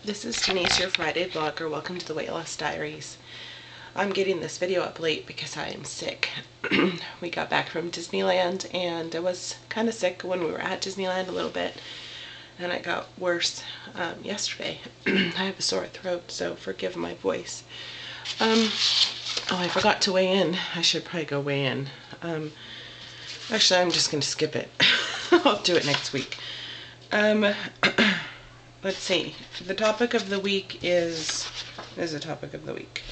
This is Denise, your Friday vlogger. Welcome to the Weight Loss Diaries. I'm getting this video up late because I am sick. We got back from Disneyland and I was kind of sick when we were at Disneyland a little bit, and it got worse yesterday. I have a sore throat, so forgive my voice. Oh, I forgot to weigh in. I should probably go weigh in. Actually, I'm just going to skip it. I'll do it next week. Let's see. The topic of the week is the topic of the week.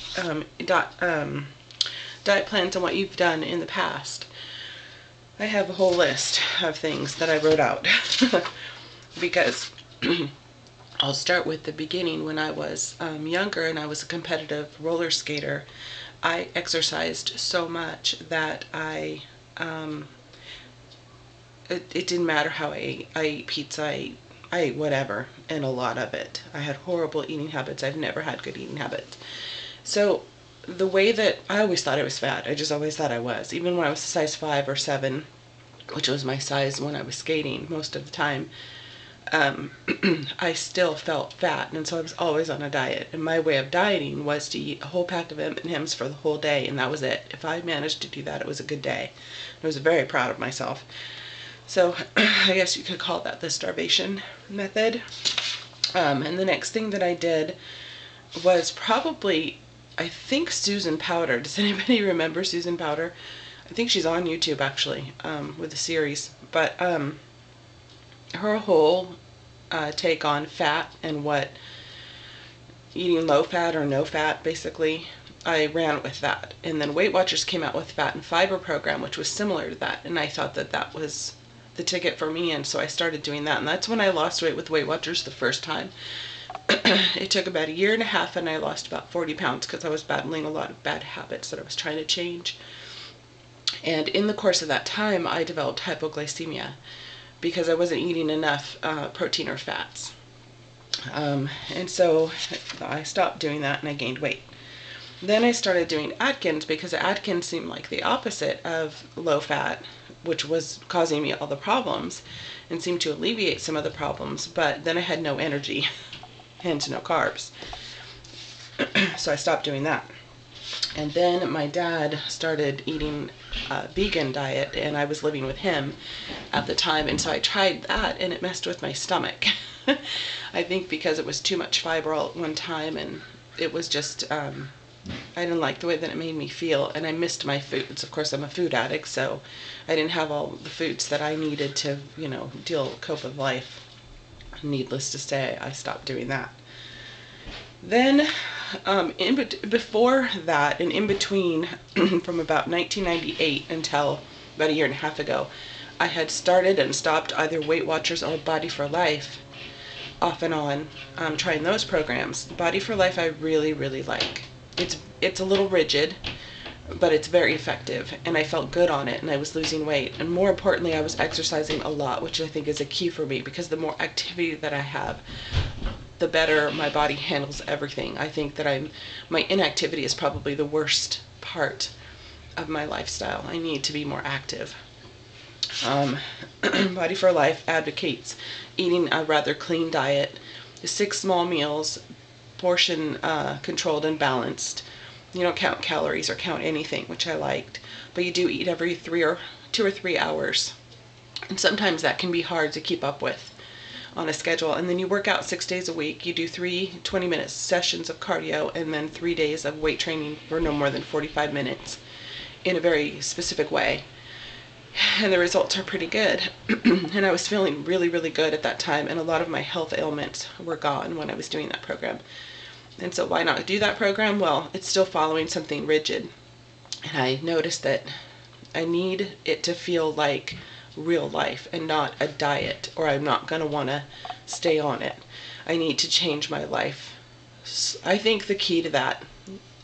Diet plans and what you've done in the past. I have a whole list of things that I wrote out because I'll start with the beginning. When I was younger and I was a competitive roller skater, I exercised so much that it didn't matter how I ate. I ate pizza, I ate whatever, and a lot of it. I had horrible eating habits. I've never had good eating habits. So the way that I always thought I was fat, I just always thought I was. Even when I was a size 5 or 7, which was my size when I was skating most of the time, I still felt fat, and so I was always on a diet. And my way of dieting was to eat a whole pack of M&Ms for the whole day, and that was it. If I managed to do that, it was a good day. I was very proud of myself. So I guess you could call that the starvation method. And the next thing that I did was probably, I think, Susan Powter. Does anybody remember Susan Powter? I think she's on YouTube actually, with a series. But her whole take on fat and what eating low fat or no fat, basically, I ran with that. And then Weight Watchers came out with Fat and Fiber program, which was similar to that. And I thought that that was the ticket for me, and so I started doing that, and that's when I lost weight with Weight Watchers the first time. It took about 1.5 years, and I lost about 40 pounds because I was battling a lot of bad habits that I was trying to change. And in the course of that time, I developed hypoglycemia because I wasn't eating enough protein or fats. And so I stopped doing that and I gained weight. Then I started doing Atkins because Atkins seemed like the opposite of low fat, which was causing me all the problems and seemed to alleviate some of the problems, but then I had no energy and no carbs. So I stopped doing that. And then my dad started eating a vegan diet, and I was living with him at the time, and so I tried that and it messed with my stomach. I think because it was too much fiber all at one time, and it was just I didn't like the way that it made me feel, and I missed my foods. Of course, I'm a food addict, so I didn't have all the foods that I needed to, cope with life. Needless to say, I stopped doing that. Then, before that, and in between, from about 1998 until about 1.5 years ago, I had started and stopped either Weight Watchers or Body for Life, off and on, trying those programs. Body for Life I really, really like. It's a little rigid, but it's very effective, and I felt good on it, and I was losing weight, and more importantly, I was exercising a lot, which I think is a key for me, because the more activity that I have, the better my body handles everything. I think that my inactivity is probably the worst part of my lifestyle. I need to be more active. Body for Life advocates eating a rather clean diet, 6 small meals, portion controlled and balanced. You don't count calories or count anything, which I liked, but you do eat every 2 or 3 hours, and sometimes that can be hard to keep up with on a schedule. And then you work out 6 days a week. You do 3 20-minute sessions of cardio, and then 3 days of weight training for no more than 45 minutes in a very specific way, and the results are pretty good. And I was feeling really, really good at that time, and a lot of my health ailments were gone when I was doing that program. And so why not do that program? Well, it's still following something rigid, and I noticed that I need it to feel like real life and not a diet, or I'm not going to want to stay on it. I need to change my life. I think the key to that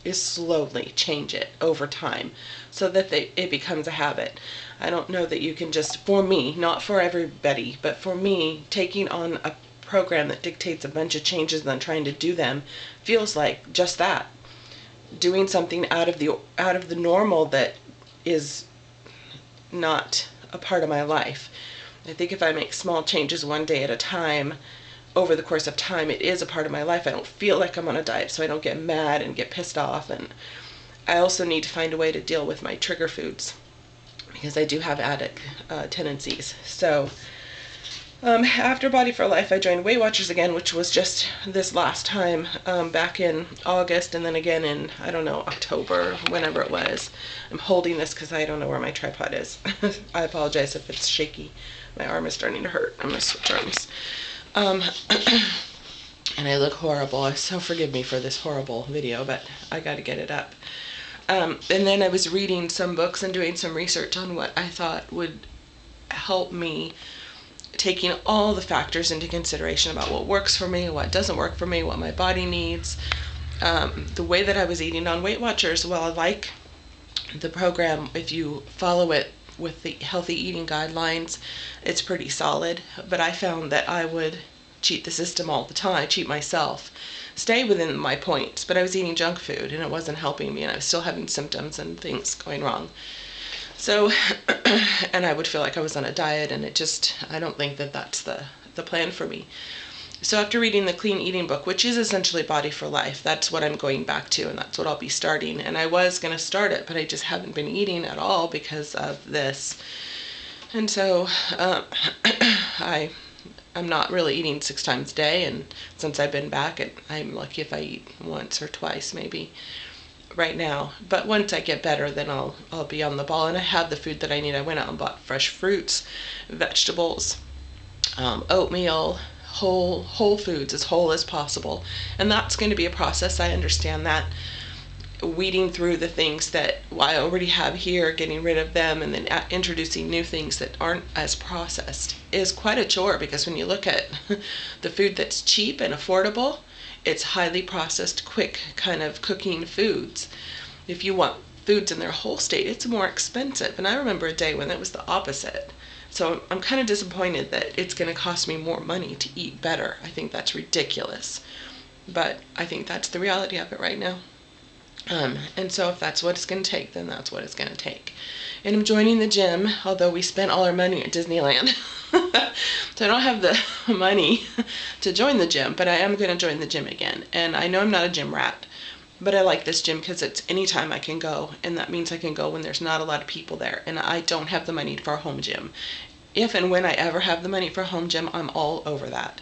is slowly change it over time so that it becomes a habit. I don't know that you can just, for me, not for everybody, but for me, taking on a program that dictates a bunch of changes and then trying to do them feels like just that. Doing something out of the normal that is not a part of my life. I think if I make small changes one day at a time, over the course of time, it is a part of my life. I don't feel like I'm on a diet, so I don't get mad and get pissed off. And I also need to find a way to deal with my trigger foods, because I do have addict tendencies. So after Body for Life, I joined Weight Watchers again, which was just this last time, back in August, and then again in, I don't know, October, whenever it was. I'm holding this because I don't know where my tripod is. I apologize if it's shaky. My arm is starting to hurt. I'm going to switch arms. And I look horrible, so forgive me for this horrible video, but I got to get it up. And then I was reading some books and doing some research on what I thought would help me, taking all the factors into consideration about what works for me, what doesn't work for me, what my body needs. The way that I was eating on Weight Watchers, well, I like the program. If you follow it with the healthy eating guidelines, it's pretty solid. But I found that I would cheat the system all the time, cheat myself, stay within my points, but I was eating junk food and it wasn't helping me, and I was still having symptoms and things going wrong. So, and I would feel like I was on a diet, and I don't think that that's the plan for me. So after reading the Clean Eating book, which is essentially Body for Life, that's what I'm going back to, and that's what I'll be starting. And I was going to start it, but I just haven't been eating at all because of this. And so I'm not really eating 6 times a day, and since I've been back, I'm lucky if I eat once or twice maybe right now. But once I get better, then I'll be on the ball, and I have the food that I need. I went out and bought fresh fruits, vegetables, oatmeal, whole foods, as whole as possible. And that's going to be a process. I understand that. Weeding through the things that I already have here, getting rid of them, and then introducing new things that aren't as processed is quite a chore, because when you look at the food that's cheap and affordable, it's highly processed, quick kind of cooking foods. If you want foods in their whole state, it's more expensive. And I remember a day when it was the opposite. So I'm kind of disappointed that it's going to cost me more money to eat better. I think that's ridiculous. But I think that's the reality of it right now. And so if that's what it's going to take, then that's what it's going to take. And I'm joining the gym, although we spent all our money at Disneyland. So I don't have the money to join the gym, but I am going to join the gym again. And I know I'm not a gym rat, but I like this gym because it's anytime I can go, and that means I can go when there's not a lot of people there, and I don't have the money for a home gym. If and when I ever have the money for a home gym, I'm all over that.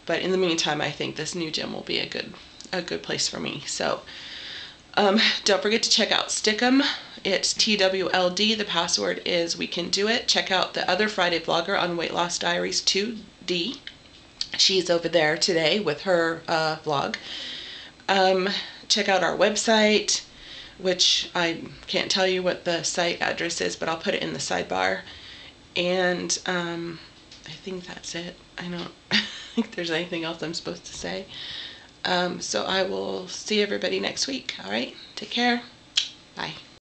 But in the meantime, I think this new gym will be a good place for me. So don't forget to check out Stickum. It's TWLD. The password is wecandoit. Check out the other Friday vlogger on Weight Loss Diaries Too, D. She's over there today with her vlog. Check out our website, which I can't tell you what the site address is, but I'll put it in the sidebar. And I think that's it. I don't think there's anything else I'm supposed to say. So I will see everybody next week. All right, take care. Bye.